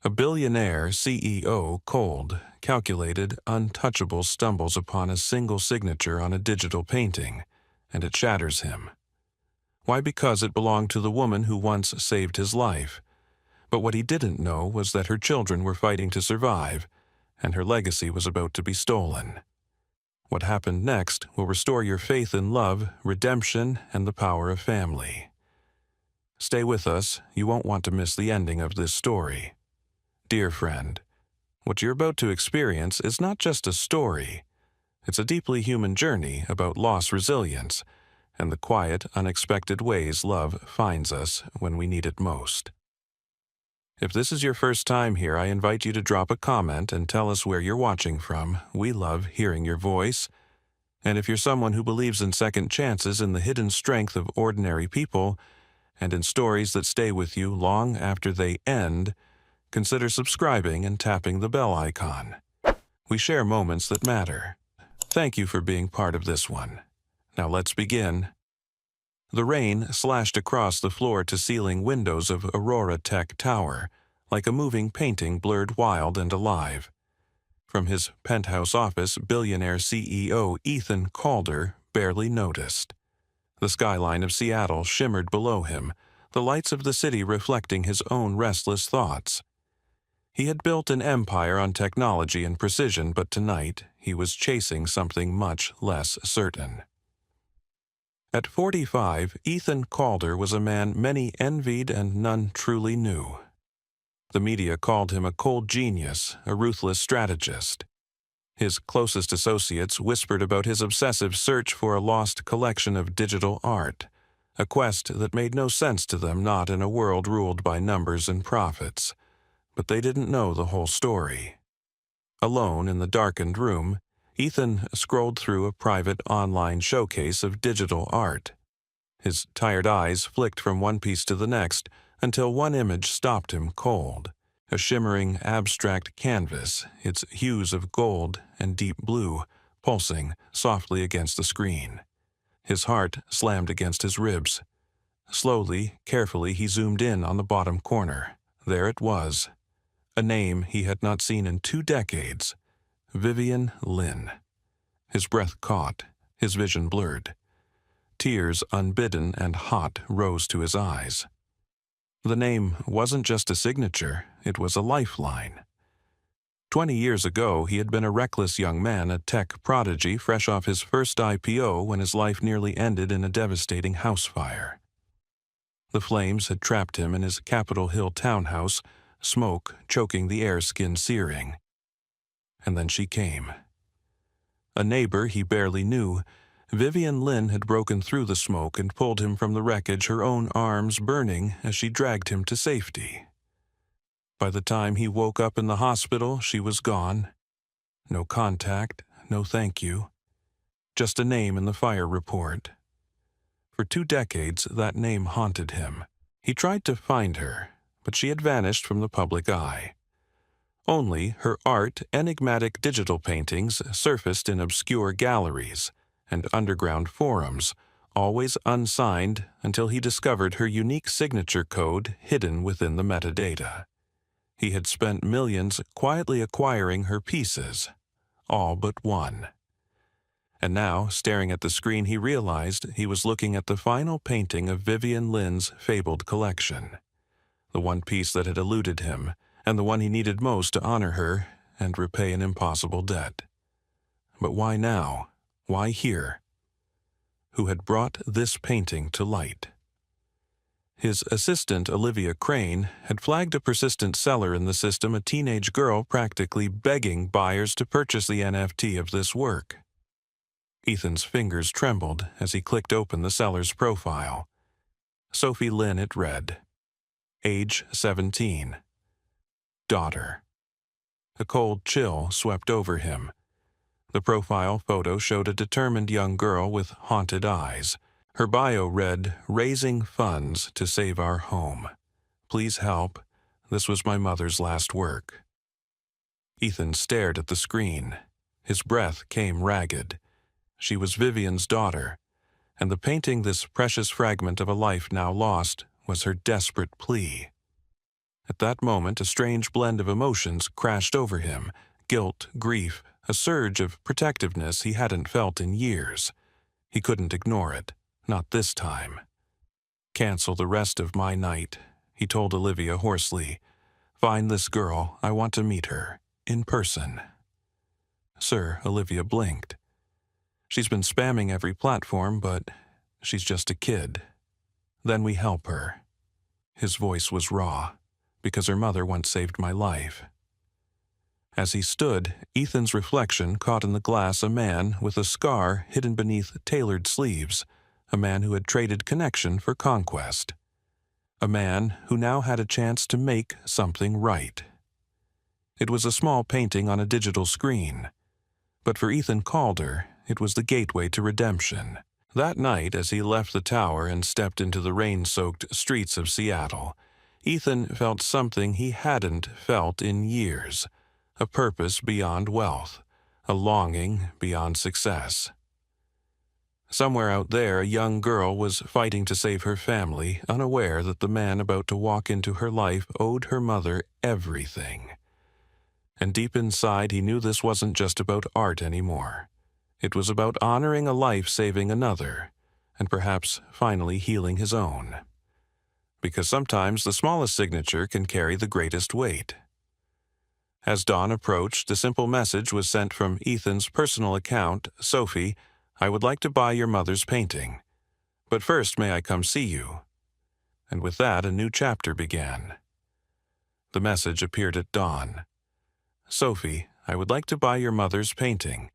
A billionaire CEO cold, calculated, untouchable stumbles upon a single signature on a digital painting, and it shatters him. Why? Because it belonged to the woman who once saved his life. But what he didn't know was that her children were fighting to survive, and her legacy was about to be stolen. What happened next will restore your faith in love, redemption, and the power of family. Stay with us, you won't want to miss the ending of this story. Dear friend, what you're about to experience is not just a story. It's a deeply human journey about loss, resilience, and the quiet, unexpected ways love finds us when we need it most. If this is your first time here, I invite you to drop a comment and tell us where you're watching from. We love hearing your voice. And if you're someone who believes in second chances, in the hidden strength of ordinary people, and in stories that stay with you long after they end, consider subscribing and tapping the bell icon. We share moments that matter. Thank you for being part of this one. Now let's begin. The rain slashed across the floor-to-ceiling windows of Aurora Tech Tower, like a moving painting blurred wild and alive. From his penthouse office, billionaire CEO Ethan Calder barely noticed. The skyline of Seattle shimmered below him, the lights of the city reflecting his own restless thoughts. He had built an empire on technology and precision, but tonight he was chasing something much less certain. At 45, Ethan Calder was a man many envied and none truly knew. The media called him a cold genius, a ruthless strategist. His closest associates whispered about his obsessive search for a lost collection of digital art, a quest that made no sense to them, not in a world ruled by numbers and profits. But they didn't know the whole story. Alone in the darkened room, Ethan scrolled through a private online showcase of digital art. His tired eyes flicked from one piece to the next until one image stopped him cold. A shimmering, abstract canvas, its hues of gold and deep blue, pulsing softly against the screen. His heart slammed against his ribs. Slowly, carefully, he zoomed in on the bottom corner. There it was. A name he had not seen in 2 decades. Vivian Lynn. His breath caught, his vision blurred. Tears, unbidden and hot, rose to his eyes. The name wasn't just a signature, it was a lifeline. 20 years ago, he had been a reckless young man, a tech prodigy, fresh off his first IPO when his life nearly ended in a devastating house fire. The flames had trapped him in his Capitol Hill townhouse, smoke choking the air, skin searing. And then she came. A neighbor he barely knew, Vivian Lynn had broken through the smoke and pulled him from the wreckage, her own arms burning as she dragged him to safety. By the time he woke up in the hospital, she was gone. No contact, no thank you. Just a name in the fire report. For 2 decades, that name haunted him. He tried to find her, but she had vanished from the public eye. Only her art, enigmatic digital paintings, surfaced in obscure galleries and underground forums, always unsigned until he discovered her unique signature code hidden within the metadata. He had spent millions quietly acquiring her pieces, all but one. And now, staring at the screen, he realized he was looking at the final painting of Vivian Lynn's fabled collection. The one piece that had eluded him, and the one he needed most to honor her and repay an impossible debt. But why now? Why here? Who had brought this painting to light? His assistant, Olivia Crane, had flagged a persistent seller in the system, a teenage girl practically begging buyers to purchase the NFT of this work. Ethan's fingers trembled as he clicked open the seller's profile. Sophie Lynn, it read. Age 17. Daughter. A cold chill swept over him. The profile photo showed a determined young girl with haunted eyes. Her bio read, "Raising funds to save our home. Please help. This was my mother's last work." Ethan stared at the screen. His breath came ragged. She was Vivian's daughter, and the painting, this precious fragment of a life now lost, was her desperate plea. At that moment, a strange blend of emotions crashed over him: guilt, grief, a surge of protectiveness he hadn't felt in years. He couldn't ignore it, not this time. "Cancel the rest of my night," he told Olivia hoarsely. "Find this girl. I want to meet her. In person." "Sir," Olivia blinked. "She's been spamming every platform, but she's just a kid. Then we help her." His voice was raw, because her mother once saved my life. As he stood, Ethan's reflection caught in the glass a man with a scar hidden beneath tailored sleeves, a man who had traded connection for conquest. A man who now had a chance to make something right. It was a small painting on a digital screen, but for Ethan Calder, it was the gateway to redemption. That night, as he left the tower and stepped into the rain-soaked streets of Seattle, Ethan felt something he hadn't felt in years: a purpose beyond wealth, a longing beyond success. Somewhere out there, a young girl was fighting to save her family, unaware that the man about to walk into her life owed her mother everything. And deep inside, he knew this wasn't just about art anymore. It was about honoring a life saving another, and perhaps finally healing his own. Because sometimes the smallest signature can carry the greatest weight. As dawn approached, the simple message was sent from Ethan's personal account: "Sophie, I would like to buy your mother's painting. But first, may I come see you?" And with that, a new chapter began. The message appeared at dawn. "Sophie, I would like to buy your mother's painting.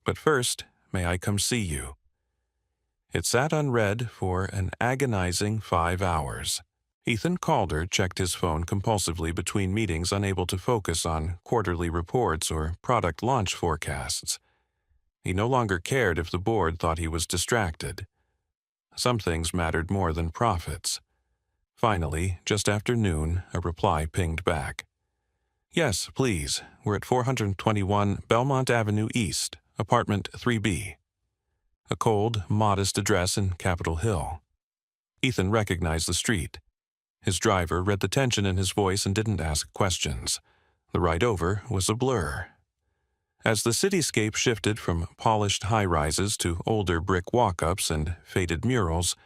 But first, may I come see you?" It sat unread for an agonizing 5 hours. Ethan Calder checked his phone compulsively between meetings, unable to focus on quarterly reports or product launch forecasts. He no longer cared if the board thought he was distracted. Some things mattered more than profits. Finally, just after noon, a reply pinged back. "Yes, please. We're at 421 Belmont Avenue East, apartment 3B. A cold, modest address in Capitol Hill. Ethan recognized the street. His driver read the tension in his voice and didn't ask questions. The ride over was a blur. As the cityscape shifted from polished high-rises to older brick walk-ups and faded murals,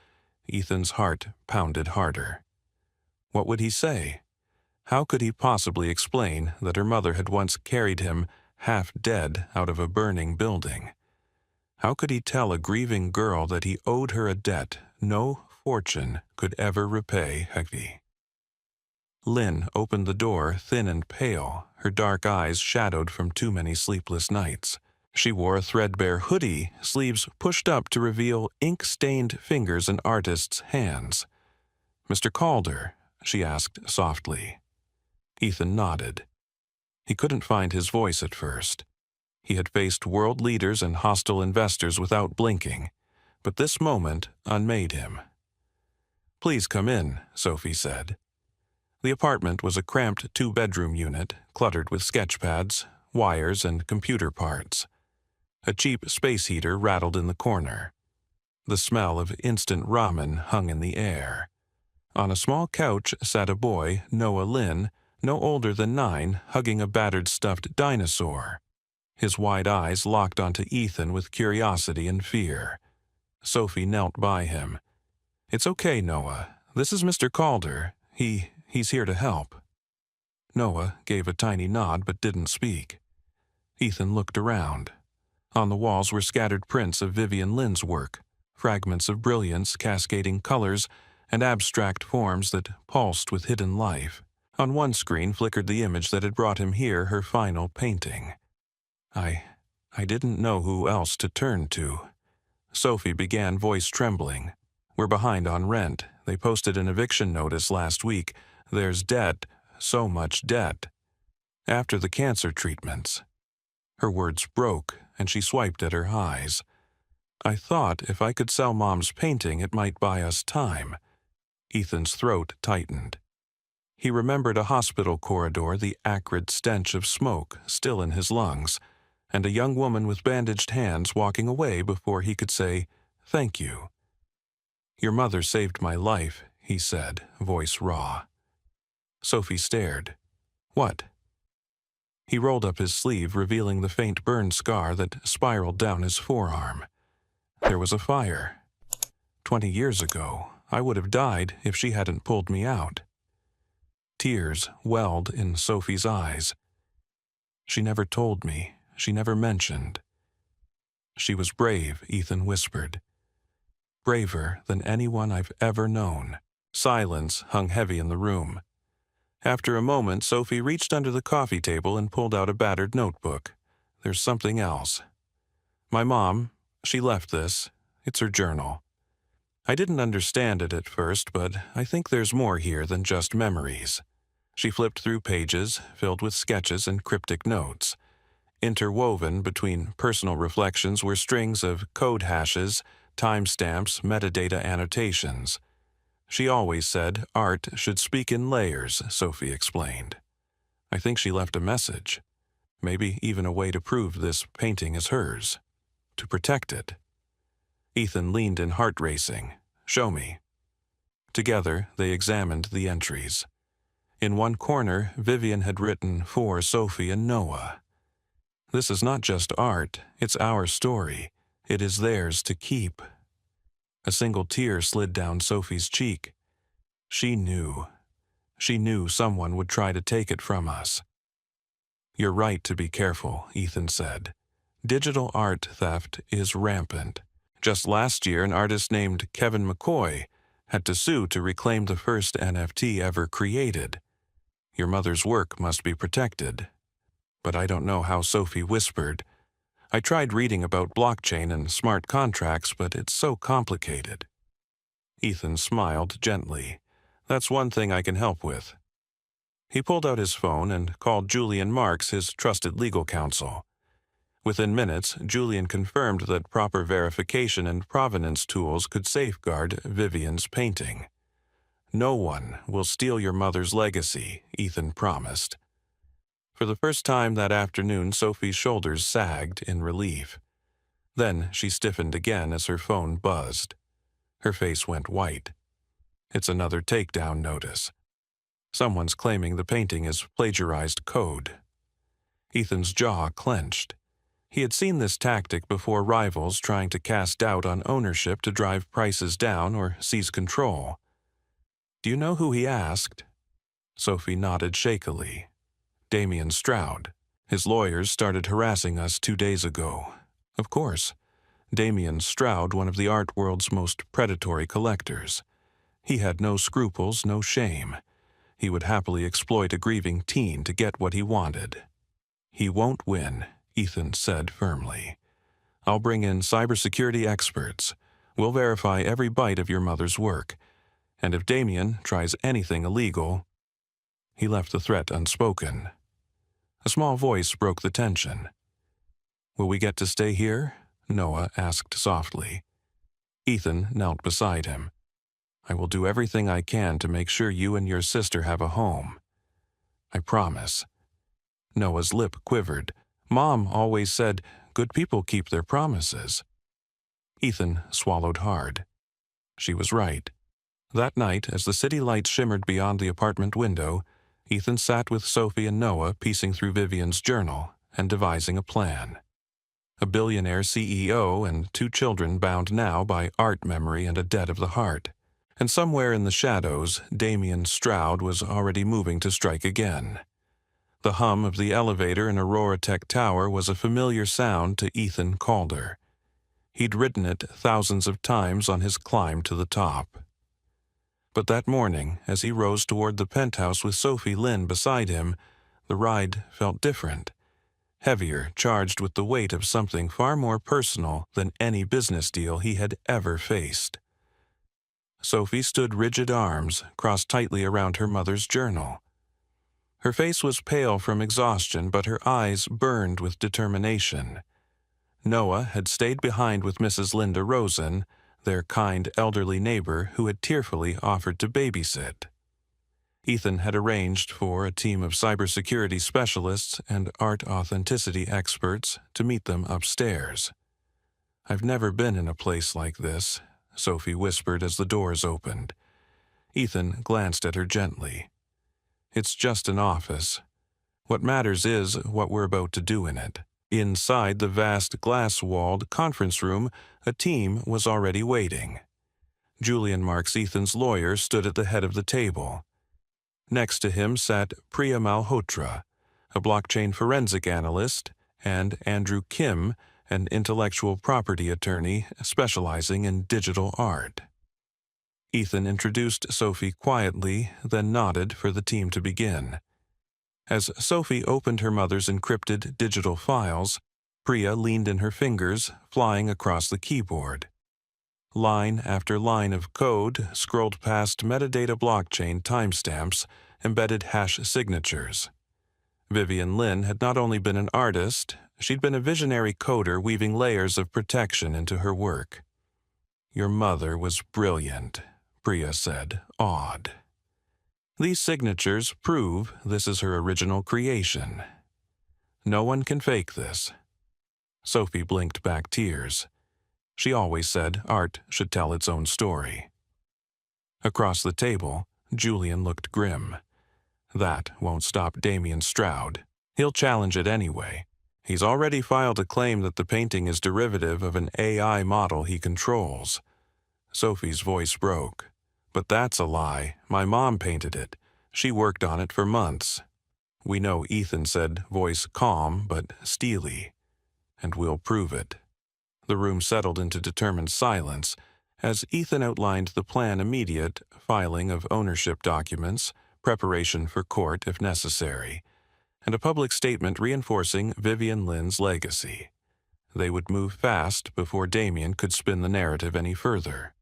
Ethan's heart pounded harder. What would he say? How could he possibly explain that her mother had once carried him half dead out of a burning building? How could he tell a grieving girl that he owed her a debt no fortune could ever repay? Lynn opened the door, thin and pale, her dark eyes shadowed from too many sleepless nights. She wore a threadbare hoodie, sleeves pushed up to reveal ink-stained fingers and artist's hands. "Mr. Calder?" she asked softly. Ethan nodded. He couldn't find his voice at first. He had faced world leaders and hostile investors without blinking, but this moment unmade him. "Please come in," Sophie said. The apartment was a cramped 2-bedroom unit, cluttered with sketchpads, wires, and computer parts. A cheap space heater rattled in the corner. The smell of instant ramen hung in the air. On a small couch sat a boy, Noah Lynn, no older than 9, hugging a battered stuffed dinosaur. His wide eyes locked onto Ethan with curiosity and fear. Sophie knelt by him. "It's okay, Noah. This is Mr. Calder. He's here to help." Noah gave a tiny nod but didn't speak. Ethan looked around. On the walls were scattered prints of Vivian Lynn's work, fragments of brilliance, cascading colors, and abstract forms that pulsed with hidden life. On one screen flickered the image that had brought him here, her final painting. I didn't know who else to turn to." Sophie began, voice trembling. "We're behind on rent. They posted an eviction notice last week. There's debt, so much debt. After the cancer treatments." Her words broke, and she swiped at her eyes. "I thought if I could sell Mom's painting, it might buy us time." Ethan's throat tightened. He remembered a hospital corridor, the acrid stench of smoke still in his lungs, and a young woman with bandaged hands walking away before he could say, "Thank you." "Your mother saved my life," he said, voice raw. Sophie stared. What? He rolled up his sleeve, revealing the faint burn scar that spiraled down his forearm. There was a fire. 20 years ago, I would have died if she hadn't pulled me out. Tears welled in Sophie's eyes. She never told me. She never mentioned. She was brave, Ethan whispered. Braver than anyone I've ever known. Silence hung heavy in the room. After a moment, Sophie reached under the coffee table and pulled out a battered notebook. There's something else. My mom, she left this. It's her journal. I didn't understand it at first, but I think there's more here than just memories. She flipped through pages filled with sketches and cryptic notes. Interwoven between personal reflections were strings of code hashes, timestamps, metadata annotations. She always said art should speak in layers, Sophie explained. I think she left a message. Maybe even a way to prove this painting is hers. To protect it. Ethan leaned in, heart racing. Show me. Together, they examined the entries. In one corner, Vivian had written, for Sophie and Noah. This is not just art, it's our story. It is theirs to keep. A single tear slid down Sophie's cheek. She knew. She knew someone would try to take it from us. You're right to be careful, Ethan said. Digital art theft is rampant. Just last year, an artist named Kevin McCoy had to sue to reclaim the first NFT ever created. Your mother's work must be protected. But I don't know how. Sophie whispered. I tried reading about blockchain and smart contracts, but it's so complicated. Ethan smiled gently. That's one thing I can help with. He pulled out his phone and called Julian Marks, his trusted legal counsel. Within minutes, Julian confirmed that proper verification and provenance tools could safeguard Vivian's painting. No one will steal your mother's legacy, Ethan promised. For the first time that afternoon, Sophie's shoulders sagged in relief. Then she stiffened again as her phone buzzed. Her face went white. It's another takedown notice. Someone's claiming the painting is plagiarized code. Ethan's jaw clenched. He had seen this tactic before, rivals trying to cast doubt on ownership to drive prices down or seize control. Do you know who he asked? Sophie nodded shakily. Damien Stroud. His lawyers started harassing us 2 days ago. Of course. Damien Stroud, one of the art world's most predatory collectors. He had no scruples, no shame. He would happily exploit a grieving teen to get what he wanted. He won't win, Ethan said firmly. I'll bring in cybersecurity experts. We'll verify every bite of your mother's work. And if Damien tries anything illegal... He left the threat unspoken. A small voice broke the tension. Will we get to stay here? Noah asked softly. Ethan knelt beside him. I will do everything I can to make sure you and your sister have a home. I promise. Noah's lip quivered. Mom always said, good people keep their promises. Ethan swallowed hard. She was right. That night, as the city lights shimmered beyond the apartment window, Ethan sat with Sophie and Noah, piecing through Vivian's journal and devising a plan. A billionaire CEO and 2 children bound now by art memory and a debt of the heart. And somewhere in the shadows, Damien Stroud was already moving to strike again. The hum of the elevator in Aurora Tech Tower was a familiar sound to Ethan Calder. He'd ridden it thousands of times on his climb to the top. But that morning, as he rose toward the penthouse with Sophie Lynn beside him, the ride felt different. Heavier, charged with the weight of something far more personal than any business deal he had ever faced. Sophie stood, rigid arms crossed tightly around her mother's journal. Her face was pale from exhaustion, but her eyes burned with determination. Noah had stayed behind with Mrs. Linda Rosen, their kind elderly neighbor who had tearfully offered to babysit. Ethan had arranged for a team of cybersecurity specialists and art authenticity experts to meet them upstairs. I've never been in a place like this, Sophie whispered as the doors opened. Ethan glanced at her gently. It's just an office. What matters is what we're about to do in it. Inside the vast glass-walled conference room, a team was already waiting. Julian Marks Ethan's lawyer stood at the head of the table. Next to him sat Priya Malhotra, a blockchain forensic analyst, and Andrew Kim, an intellectual property attorney specializing in digital art. Ethan introduced Sophie quietly, then nodded for the team to begin. As Sophie opened her mother's encrypted digital files, Priya leaned in her fingers, flying across the keyboard. Line after line of code scrolled past metadata blockchain timestamps, embedded hash signatures. Vivian Lynn had not only been an artist, she'd been a visionary coder weaving layers of protection into her work. "Your mother was brilliant," Priya said, awed. "These signatures prove this is her original creation. No one can fake this." Sophie blinked back tears. She always said art should tell its own story. Across the table, Julian looked grim. That won't stop Damien Stroud. He'll challenge it anyway. He's already filed a claim that the painting is derivative of an AI model he controls. Sophie's voice broke. "But that's a lie. My mom painted it. She worked on it for months." "We know," Ethan said, voice calm but steely. "And we'll prove it." The room settled into determined silence as Ethan outlined the plan: immediate filing of ownership documents, preparation for court if necessary, and a public statement reinforcing Vivian Lynn's legacy. They would move fast before Damien could spin the narrative any further.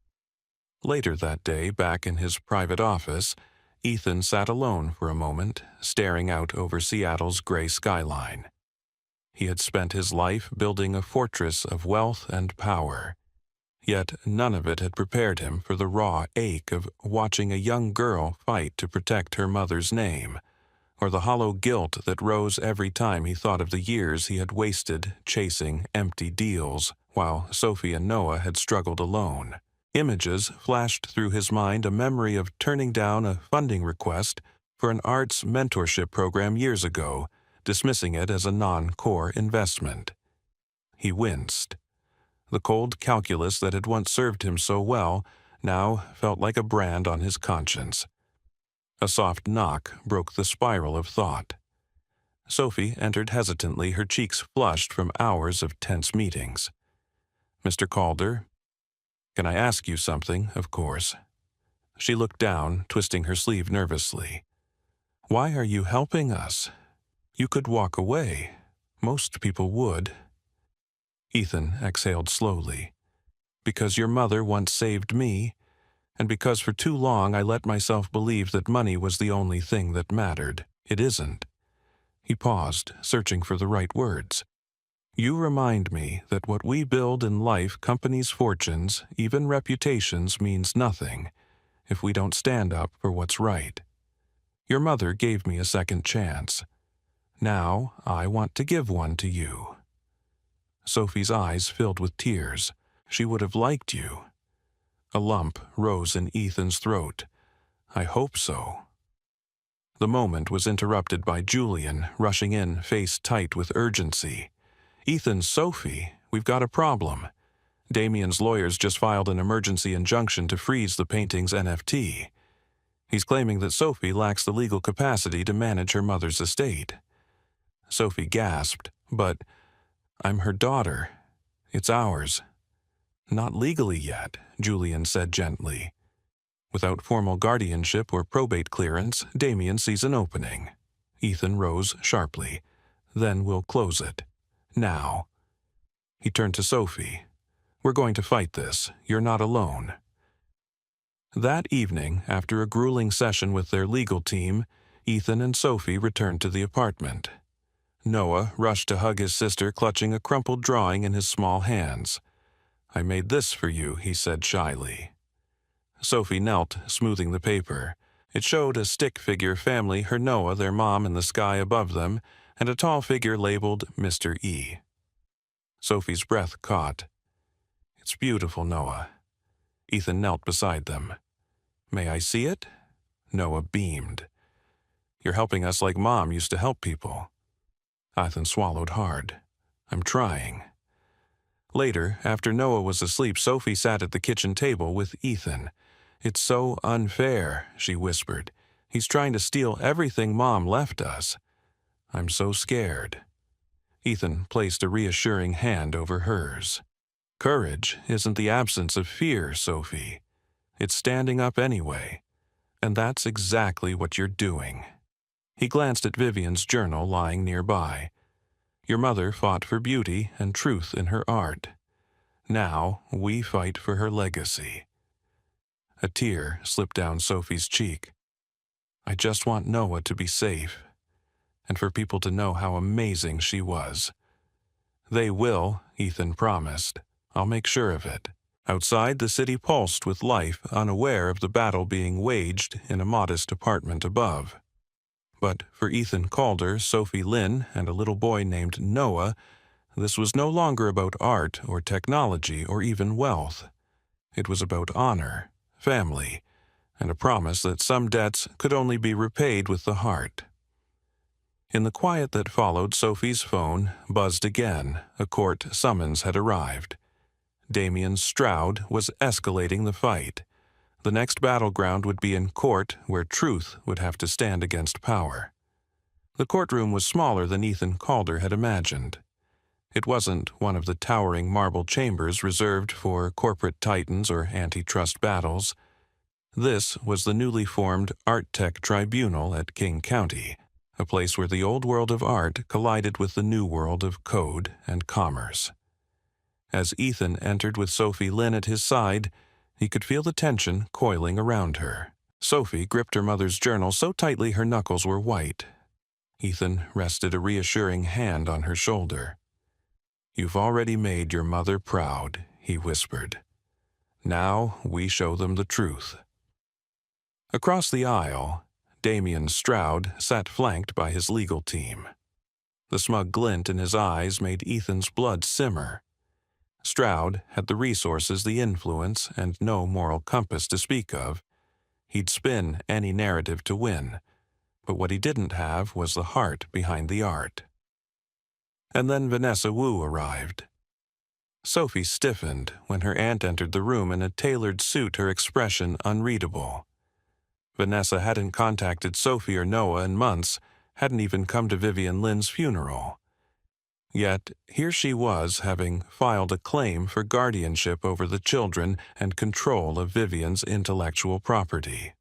Later that day, back in his private office, Ethan sat alone for a moment, staring out over Seattle's gray skyline. He had spent his life building a fortress of wealth and power, yet none of it had prepared him for the raw ache of watching a young girl fight to protect her mother's name, or the hollow guilt that rose every time he thought of the years he had wasted chasing empty deals while Sophie and Noah had struggled alone. Images flashed through his mind, a memory of turning down a funding request for an arts mentorship program years ago, dismissing it as a non-core investment. He winced. The cold calculus that had once served him so well now felt like a brand on his conscience. A soft knock broke the spiral of thought. Sophie entered hesitantly, her cheeks flushed from hours of tense meetings. "Mr. Calder, can I ask you something, of course?" She looked down, twisting her sleeve nervously. "Why are you helping us? You could walk away. Most people would." Ethan exhaled slowly. "Because your mother once saved me, and because for too long I let myself believe that money was the only thing that mattered. It isn't." He paused, searching for the right words. "You remind me that what we build in life, companies' fortunes, even reputations, means nothing if we don't stand up for what's right. Your mother gave me a second chance. Now I want to give one to you." Sophie's eyes filled with tears. She would have liked you. A lump rose in Ethan's throat. "I hope so." The moment was interrupted by Julian, rushing in, face tight with urgency. "Ethan, Sophie, we've got a problem. Damien's lawyers just filed an emergency injunction to freeze the painting's NFT. He's claiming that Sophie lacks the legal capacity to manage her mother's estate." Sophie gasped, "But I'm her daughter. It's ours." "Not legally yet," Julian said gently. "Without formal guardianship or probate clearance, Damien sees an opening." Ethan rose sharply. "Then we'll close it. Now." He turned to Sophie. "We're going to fight this. You're not alone." That evening, after a grueling session with their legal team, Ethan and Sophie returned to the apartment. Noah rushed to hug his sister, clutching a crumpled drawing in his small hands. "I made this for you," he said shyly. Sophie knelt, smoothing the paper. It showed a stick figure family, her Noah, their mom in the sky above them, and a tall figure labeled Mr. E. Sophie's breath caught. "It's beautiful, Noah." Ethan knelt beside them. "May I see it?" Noah beamed. You're helping us like Mom used to help people." Ethan swallowed hard. "I'm trying." Later, after Noah was asleep, Sophie sat at the kitchen table with Ethan. "It's so unfair," she whispered. "He's trying to steal everything Mom left us. I'm so scared." Ethan placed a reassuring hand over hers. "Courage isn't the absence of fear, Sophie. It's standing up anyway. And that's exactly what you're doing." He glanced at Vivian's journal lying nearby. "Your mother fought for beauty and truth in her art. Now we fight for her legacy." A tear slipped down Sophie's cheek. "I just want Noah to be safe, and for people to know how amazing she was." "They will," Ethan promised. "I'll make sure of it." Outside, the city pulsed with life, unaware of the battle being waged in a modest apartment above. But for Ethan Calder, Sophie Lynn, and a little boy named Noah, this was no longer about art or technology or even wealth. It was about honor, family, and a promise that some debts could only be repaid with the heart. In the quiet that followed, Sophie's phone buzzed again. A court summons had arrived. Damien Stroud was escalating the fight. The next battleground would be in court, where truth would have to stand against power. The courtroom was smaller than Ethan Calder had imagined. It wasn't one of the towering marble chambers reserved for corporate titans or antitrust battles. This was the newly formed Art Tech Tribunal at King County, a place where the old world of art collided with the new world of code and commerce. As Ethan entered with Sophie Lynn at his side, he could feel the tension coiling around her. Sophie gripped her mother's journal so tightly her knuckles were white. Ethan rested a reassuring hand on her shoulder. "You've already made your mother proud," he whispered. "Now we show them the truth." Across the aisle, Damien Stroud sat flanked by his legal team. The smug glint in his eyes made Ethan's blood simmer. Stroud had the resources, the influence, and no moral compass to speak of. He'd spin any narrative to win, but what he didn't have was the heart behind the art. And then Vanessa Wu arrived. Sophie stiffened when her aunt entered the room in a tailored suit, her expression unreadable. Vanessa hadn't contacted Sophie or Noah in months, hadn't even come to Vivian Lynn's funeral. Yet here she was, having filed a claim for guardianship over the children and control of Vivian's intellectual property.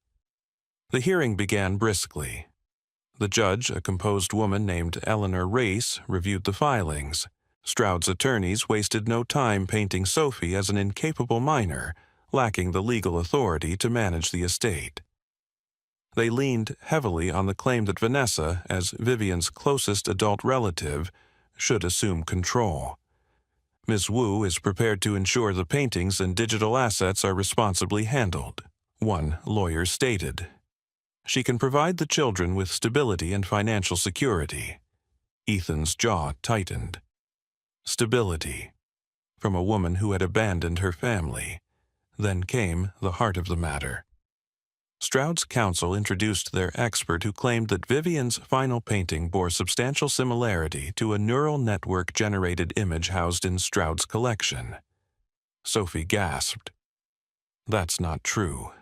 The hearing began briskly. The judge, a composed woman named Eleanor Race, reviewed the filings. Stroud's attorneys wasted no time painting Sophie as an incapable minor, lacking the legal authority to manage the estate. They leaned heavily on the claim that Vanessa, as Vivian's closest adult relative, should assume control. "Ms. Wu is prepared to ensure the paintings and digital assets are responsibly handled," one lawyer stated. "She can provide the children with stability and financial security." Ethan's jaw tightened. Stability. From a woman who had abandoned her family. Then came the heart of the matter. Stroud's counsel introduced their expert, who claimed that Vivian's final painting bore substantial similarity to a neural network-generated image housed in Stroud's collection. Sophie gasped. "That's not true."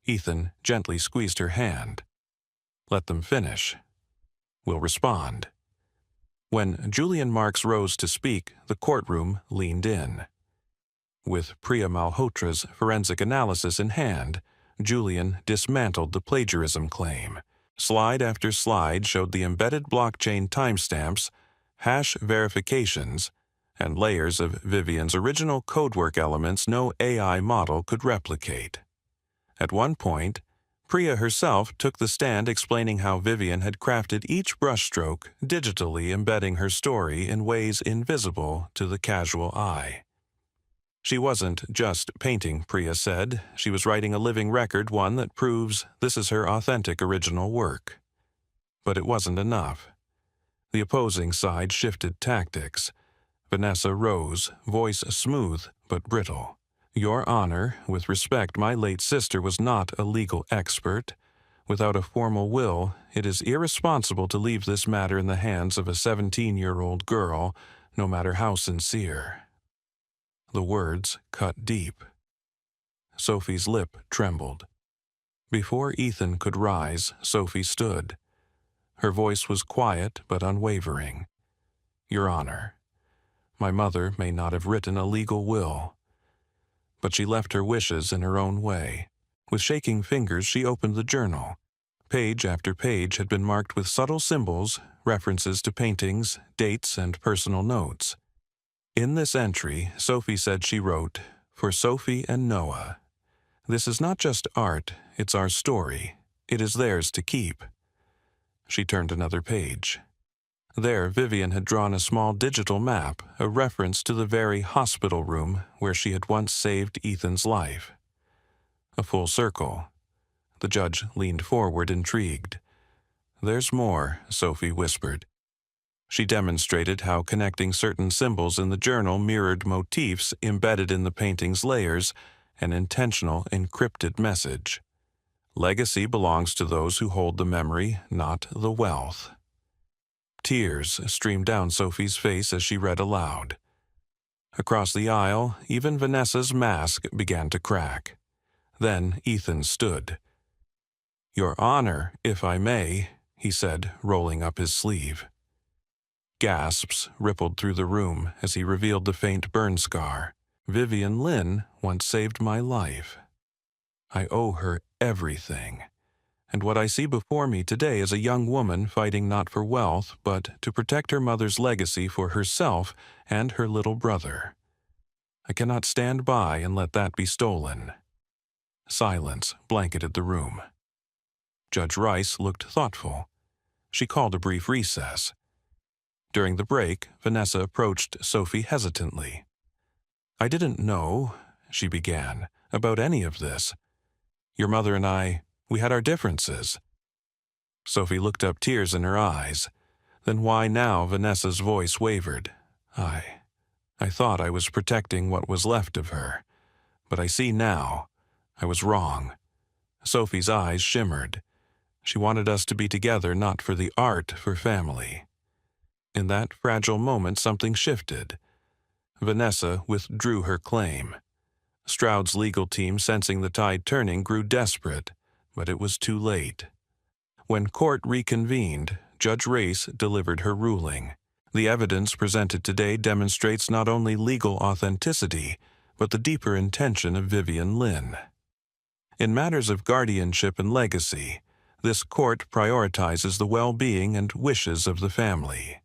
Ethan gently squeezed her hand. "Let them finish. We'll respond." When Julian Marks rose to speak, the courtroom leaned in. With Priya Malhotra's forensic analysis in hand, Julian dismantled the plagiarism claim. Slide after slide showed the embedded blockchain timestamps, hash verifications, and layers of Vivian's original codework elements no AI model could replicate. At one point, Priya herself took the stand explaining how Vivian had crafted each brushstroke, digitally embedding her story in ways invisible to the casual eye. She wasn't just painting, Priya said. She was writing a living record, one that proves this is her authentic original work. But it wasn't enough. The opposing side shifted tactics. Vanessa rose, voice smooth but brittle. "Your Honor, with respect, my late sister was not a legal expert. Without a formal will, it is irresponsible to leave this matter in the hands of a 17-year-old girl, no matter how sincere. The words cut deep. Sophie's lip trembled. Before Ethan could rise, Sophie stood. Her voice was quiet but unwavering. "Your Honor, my mother may not have written a legal will, but she left her wishes in her own way." With shaking fingers, she opened the journal. Page after page had been marked with subtle symbols, references to paintings, dates, and personal notes. In this entry, Sophie said she wrote, "For Sophie and Noah. This is not just art, it's our story. It is theirs to keep." She turned another page. There, Vivian had drawn a small digital map, a reference to the very hospital room where she had once saved Ethan's life. A full circle. The judge leaned forward, intrigued. "There's more," Sophie whispered. She demonstrated how connecting certain symbols in the journal mirrored motifs embedded in the painting's layers, an intentional, encrypted message. Legacy belongs to those who hold the memory, not the wealth. Tears streamed down Sophie's face as she read aloud. Across the aisle, even Vanessa's mask began to crack. Then Ethan stood. "Your Honor, if I may," he said, rolling up his sleeve. Gasps rippled through the room as he revealed the faint burn scar. "Vivian Lynn once saved my life. I owe her everything. And what I see before me today is a young woman fighting not for wealth, but to protect her mother's legacy for herself and her little brother. I cannot stand by and let that be stolen." Silence blanketed the room. Judge Rice looked thoughtful. She called a brief recess. During the break, Vanessa approached Sophie hesitantly. "I didn't know," she began, "about any of this. Your mother and I, we had our differences." Sophie looked up, tears in her eyes. "Then why now?" Vanessa's voice wavered. I thought I was protecting what was left of her. But I see now. I was wrong." Sophie's eyes shimmered. She wanted us to be together not for the art, for family. In that fragile moment, something shifted. Vanessa withdrew her claim. Stroud's legal team, sensing the tide turning, grew desperate, but it was too late. When court reconvened, Judge Race delivered her ruling. The evidence presented today demonstrates not only legal authenticity, but the deeper intention of Vivian Lynn. In matters of guardianship and legacy, this court prioritizes the well-being and wishes of the family.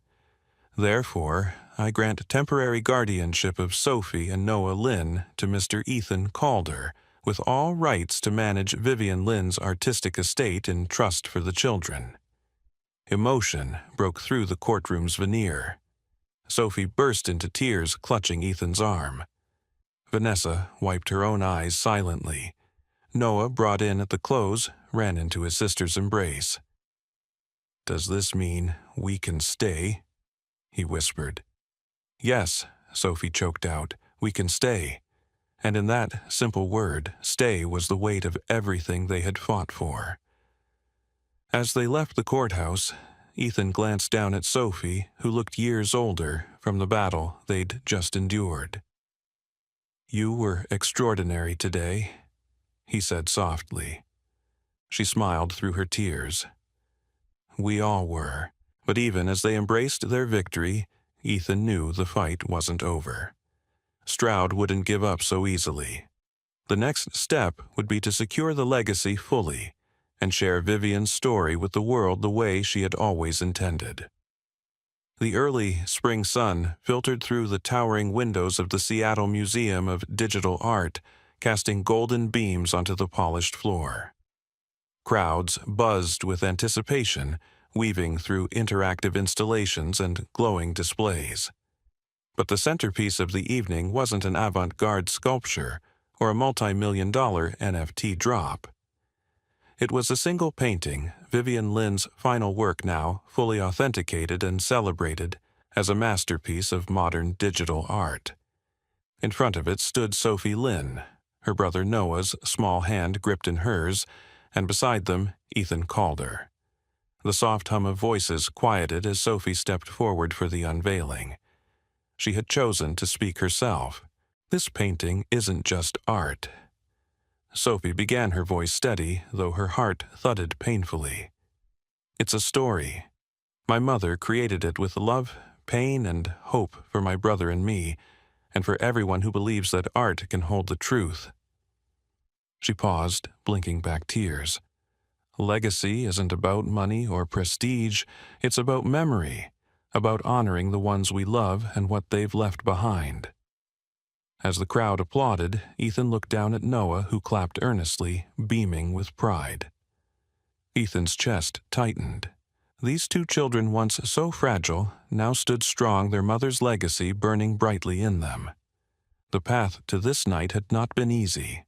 Therefore, I grant temporary guardianship of Sophie and Noah Lynn to Mr. Ethan Calder, with all rights to manage Vivian Lynn's artistic estate in trust for the children. Emotion broke through the courtroom's veneer. Sophie burst into tears, clutching Ethan's arm. Vanessa wiped her own eyes silently. Noah, brought in at the close, ran into his sister's embrace. "Does this mean we can stay?" he whispered. "Yes," Sophie choked out, "we can stay." And in that simple word, stay was the weight of everything they had fought for. As they left the courthouse, Ethan glanced down at Sophie, who looked years older from the battle they'd just endured. "You were extraordinary today," he said softly. She smiled through her tears. "We all were." But even as they embraced their victory, Ethan knew the fight wasn't over. Stroud wouldn't give up so easily. The next step would be to secure the legacy fully and share Vivian's story with the world the way she had always intended. The early spring sun filtered through the towering windows of the Seattle Museum of Digital Art, casting golden beams onto the polished floor. Crowds buzzed with anticipation, weaving through interactive installations and glowing displays. But the centerpiece of the evening wasn't an avant-garde sculpture or a multi-million-dollar NFT drop. It was a single painting, Vivian Lynn's final work now fully authenticated and celebrated as a masterpiece of modern digital art. In front of it stood Sophie Lynn, her brother Noah's small hand gripped in hers, and beside them, Ethan Calder. The soft hum of voices quieted as Sophie stepped forward for the unveiling. She had chosen to speak herself. "This painting isn't just art." Sophie began, her voice steady, though her heart thudded painfully. "It's a story. My mother created it with love, pain, and hope for my brother and me, and for everyone who believes that art can hold the truth." She paused, blinking back tears. "Legacy isn't about money or prestige. It's about memory, about honoring the ones we love and what they've left behind." As the crowd applauded, Ethan looked down at Noah, who clapped earnestly, beaming with pride. Ethan's chest tightened. These two children, once so fragile, now stood strong, their mother's legacy burning brightly in them. The path to this night had not been easy.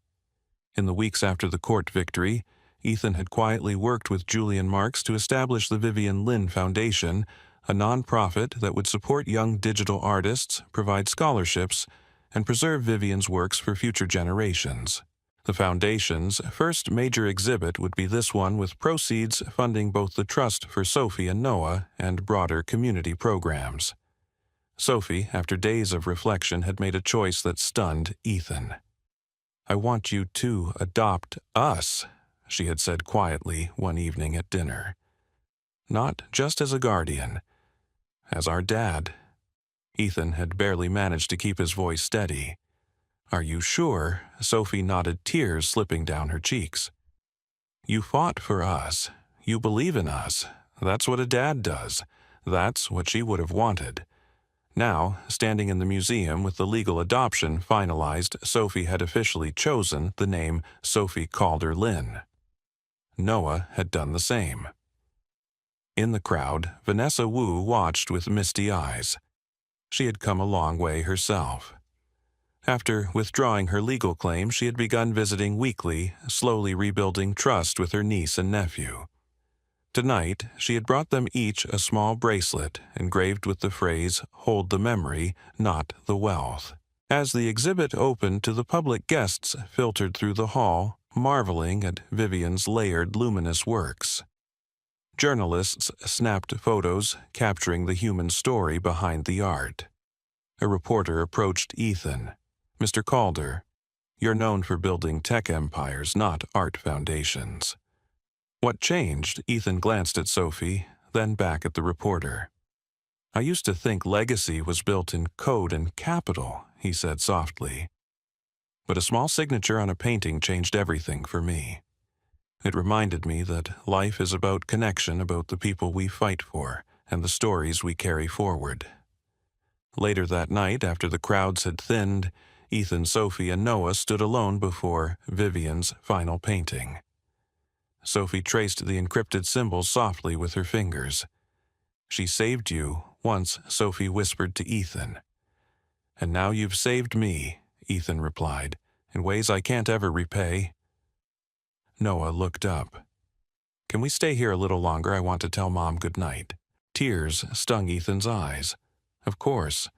In the weeks after the court victory, Ethan had quietly worked with Julian Marks to establish the Vivian Lynn Foundation, a nonprofit that would support young digital artists, provide scholarships, and preserve Vivian's works for future generations. The Foundation's first major exhibit would be this one, with proceeds funding both the trust for Sophie and Noah and broader community programs. Sophie, after days of reflection, had made a choice that stunned Ethan. "I want you to adopt us," she had said quietly one evening at dinner. "Not just as a guardian, as our dad." Ethan had barely managed to keep his voice steady. "Are you sure?" Sophie nodded, tears slipping down her cheeks. "You fought for us. You believe in us. That's what a dad does. That's what she would have wanted." Now, standing in the museum with the legal adoption finalized, Sophie had officially chosen the name Sophie Calder Lynn. Noah had done the same. In the crowd, Vanessa Wu watched with misty eyes. She had come a long way herself. After withdrawing her legal claim, she had begun visiting weekly, slowly rebuilding trust with her niece and nephew. Tonight, she had brought them each a small bracelet engraved with the phrase, "Hold the memory, not the wealth." As the exhibit opened to the public, guests filtered through the hall, marveling at Vivian's layered, luminous works. Journalists snapped photos, capturing the human story behind the art. A reporter approached Ethan. "Mr. Calder, you're known for building tech empires, not art foundations." "What changed?" Ethan glanced at Sophie, then back at the reporter. "I used to think legacy was built in code and capital," he said softly. "But a small signature on a painting changed everything for me. It reminded me that life is about connection, about the people we fight for, and the stories we carry forward." Later that night, after the crowds had thinned, Ethan, Sophie, and Noah stood alone before Vivian's final painting. Sophie traced the encrypted symbols softly with her fingers. "She saved you," once Sophie whispered to Ethan. "And now you've saved me," Ethan replied, "in ways I can't ever repay." Noah looked up. "Can we stay here a little longer? I want to tell Mom good night." Tears stung Ethan's eyes. "Of course."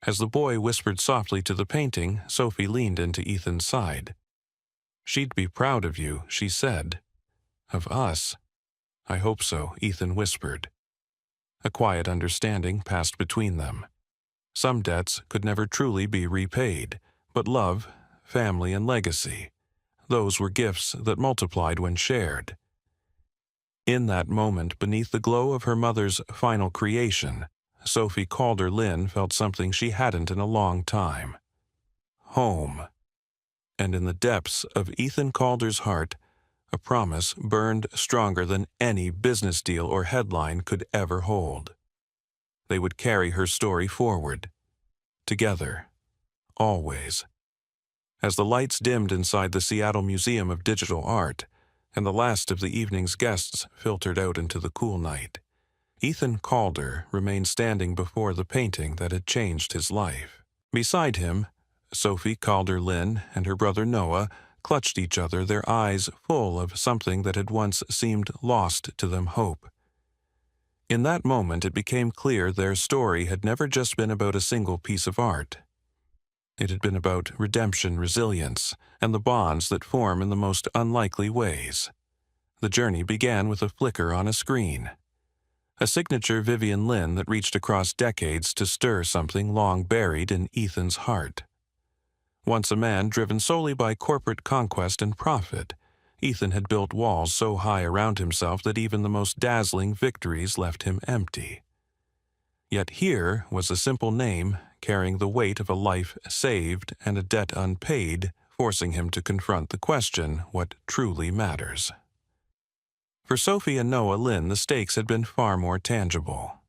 As the boy whispered softly to the painting, Sophie leaned into Ethan's side. "She'd be proud of you," she said. "Of us?" "I hope so," Ethan whispered. A quiet understanding passed between them. Some debts could never truly be repaid, but love, family, and legacy, those were gifts that multiplied when shared. In that moment, beneath the glow of her mother's final creation, Sophie Calder Lynn felt something she hadn't in a long time. Home. And in the depths of Ethan Calder's heart, a promise burned stronger than any business deal or headline could ever hold. They would carry her story forward. Together. Always. As the lights dimmed inside the Seattle Museum of Digital Art, and the last of the evening's guests filtered out into the cool night, Ethan Calder remained standing before the painting that had changed his life. Beside him, Sophie Calder Lynn and her brother Noah clutched each other, their eyes full of something that had once seemed lost to them, hope. In that moment, it became clear their story had never just been about a single piece of art. It had been about redemption, resilience, and the bonds that form in the most unlikely ways. The journey began with a flicker on a screen, a signature Vivian Lynn that reached across decades to stir something long buried in Ethan's heart. Once a man driven solely by corporate conquest and profit, Ethan had built walls so high around himself that even the most dazzling victories left him empty. Yet here was a simple name carrying the weight of a life saved and a debt unpaid, forcing him to confront the question what truly matters. For Sophie and Noah Lynn, the stakes had been far more tangible.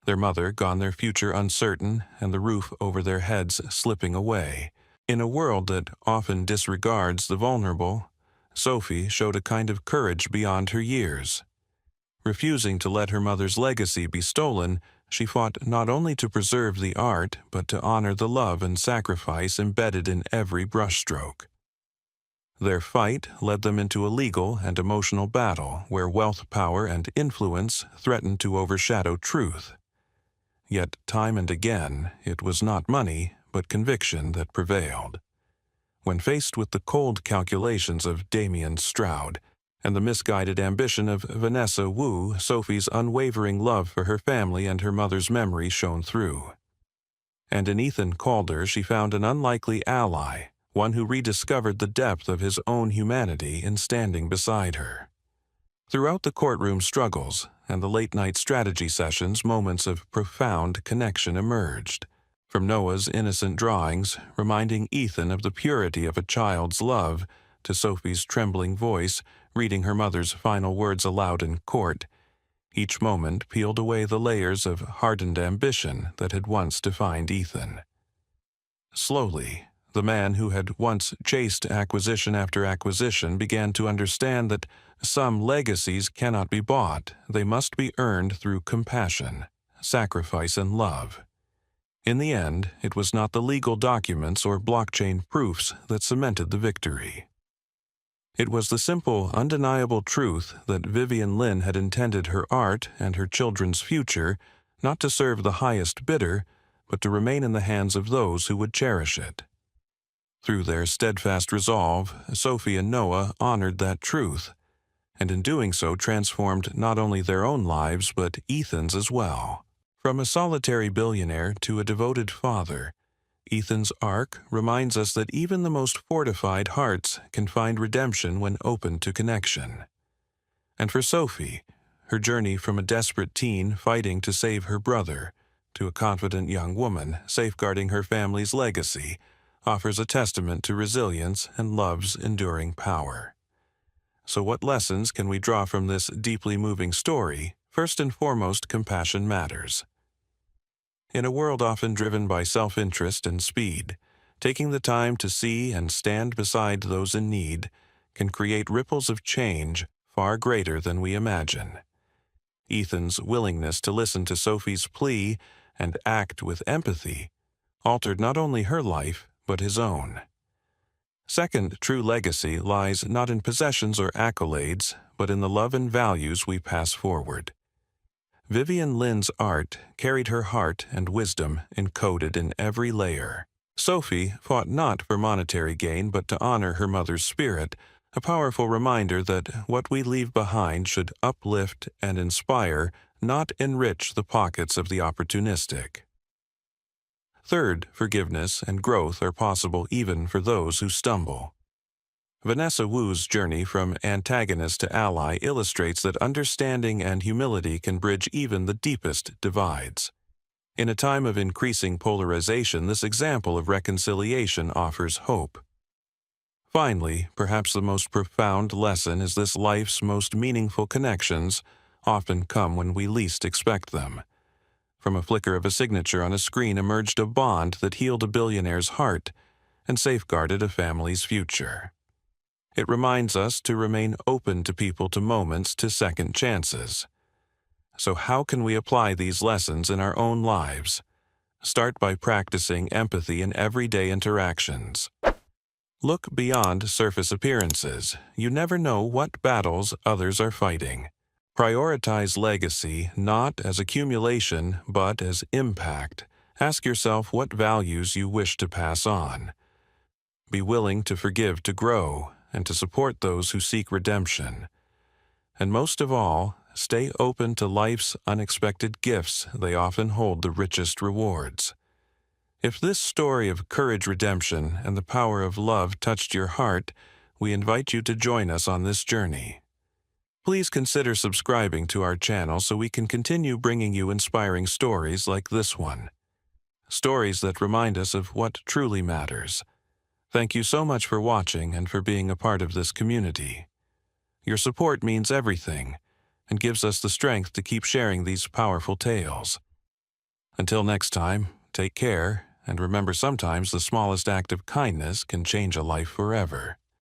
Their mother gone, their future uncertain, and the roof over their heads slipping away. In a world that often disregards the vulnerable, Sophie showed a kind of courage beyond her years. Refusing to let her mother's legacy be stolen, she fought not only to preserve the art, but to honor the love and sacrifice embedded in every brushstroke. Their fight led them into a legal and emotional battle where wealth, power, and influence threatened to overshadow truth. Yet time and again, it was not money, but conviction that prevailed. When faced with the cold calculations of Damien Stroud and the misguided ambition of Vanessa Wu, Sophie's unwavering love for her family and her mother's memory shone through. And in Ethan Calder she found an unlikely ally, one who rediscovered the depth of his own humanity in standing beside her. Throughout the courtroom struggles and the late-night strategy sessions, moments of profound connection emerged. From Noah's innocent drawings, reminding Ethan of the purity of a child's love, to Sophie's trembling voice, reading her mother's final words aloud in court, each moment peeled away the layers of hardened ambition that had once defined Ethan. Slowly, the man who had once chased acquisition after acquisition began to understand that some legacies cannot be bought, they must be earned through compassion, sacrifice, and love. In the end, it was not the legal documents or blockchain proofs that cemented the victory. It was the simple, undeniable truth that Vivian Lynn had intended her art and her children's future not to serve the highest bidder, but to remain in the hands of those who would cherish it. Through their steadfast resolve, Sophie and Noah honored that truth, and in doing so transformed not only their own lives but Ethan's as well. From a solitary billionaire to a devoted father, Ethan's arc reminds us that even the most fortified hearts can find redemption when open to connection. And for Sophie, her journey from a desperate teen fighting to save her brother to a confident young woman safeguarding her family's legacy offers a testament to resilience and love's enduring power. So what lessons can we draw from this deeply moving story? First and foremost, compassion matters. In a world often driven by self-interest and speed, taking the time to see and stand beside those in need can create ripples of change far greater than we imagine. Ethan's willingness to listen to Sophie's plea and act with empathy altered not only her life, but his own. Second, true legacy lies not in possessions or accolades, but in the love and values we pass forward. Vivian Lynn's art carried her heart and wisdom encoded in every layer. Sophie fought not for monetary gain but to honor her mother's spirit, a powerful reminder that what we leave behind should uplift and inspire, not enrich the pockets of the opportunistic. Third, forgiveness and growth are possible even for those who stumble. Vanessa Wu's journey from antagonist to ally illustrates that understanding and humility can bridge even the deepest divides. In a time of increasing polarization, this example of reconciliation offers hope. Finally, perhaps the most profound lesson is this: life's most meaningful connections often come when we least expect them. From a flicker of a signature on a screen emerged a bond that healed a billionaire's heart and safeguarded a family's future. It reminds us to remain open to people, to moments, to second chances. So how can we apply these lessons in our own lives? Start by practicing empathy in everyday interactions. Look beyond surface appearances. You never know what battles others are fighting. Prioritize legacy not as accumulation, but as impact. Ask yourself what values you wish to pass on. Be willing to forgive, to grow, and to support those who seek redemption. And most of all, stay open to life's unexpected gifts. They often hold the richest rewards. If this story of courage, redemption, and the power of love touched your heart, we invite you to join us on this journey. Please consider subscribing to our channel so we can continue bringing you inspiring stories like this one. Stories that remind us of what truly matters. Thank you so much for watching and for being a part of this community. Your support means everything and gives us the strength to keep sharing these powerful tales. Until next time, take care, and remember, sometimes the smallest act of kindness can change a life forever.